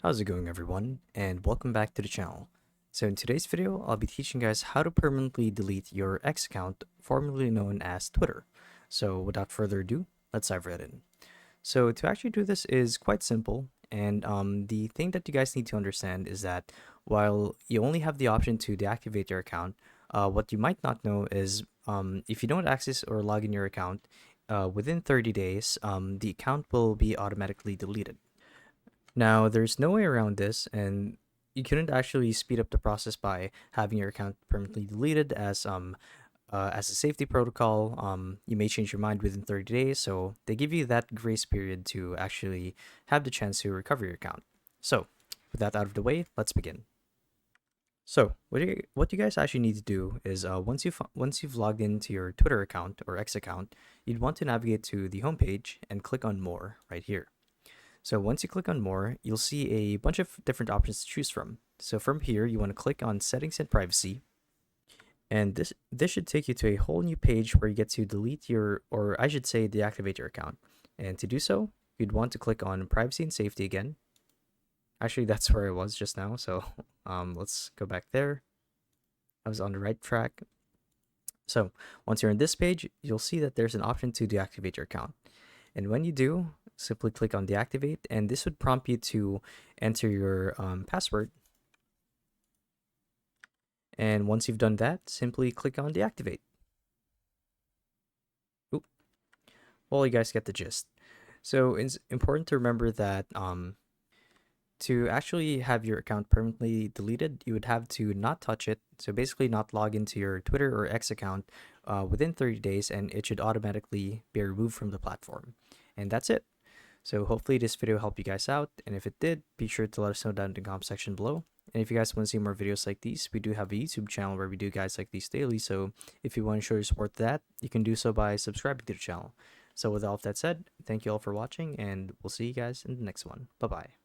How's it going, everyone, and welcome back to the channel. So in today's video, I'll be teaching you guys how to permanently delete your X account, formerly known as Twitter. So without further ado, let's dive right in. So to actually do this is quite simple, and the thing that you guys need to understand is that while you only have the option to deactivate your account, what you might not know is if you don't access or log in your account within 30 days, the account will be automatically deleted. Now, there's no way around this, and you couldn't actually speed up the process by having your account permanently deleted as a safety protocol. You may change your mind within 30 days, so they give you that grace period to actually have the chance to recover your account. So, with that out of the way, let's begin. So, what you guys actually need to do is once you've logged into your Twitter account or X account, you'd want to navigate to the homepage and click on More right here. So once you click on more, you'll see a bunch of different options to choose from. So from here, you want to click on settings and privacy. And this should take you to a whole new page where you get to delete your, or I should say deactivate your account. And to do so, you'd want to click on privacy and safety again. Actually, that's where I was just now. So let's go back there. I was on the right track. So once you're on this page, you'll see that there's an option to deactivate your account. And when you do, simply click on deactivate, and this would prompt you to enter your password. And once you've done that, simply click on deactivate. Oop. Well, you guys get the gist. So it's important to remember that to actually have your account permanently deleted, you would have to not touch it. So basically, not log into your Twitter or X account within 30 days, and it should automatically be removed from the platform. And that's it. So hopefully this video helped you guys out, and if it did, be sure to let us know down in the comment section below. And if you guys want to see more videos like these, we do have a YouTube channel where we do guys like these daily, so if you want to show your support to that, you can do so by subscribing to the channel. So with all of that said, thank you all for watching, and we'll see you guys in the next one. Bye-bye.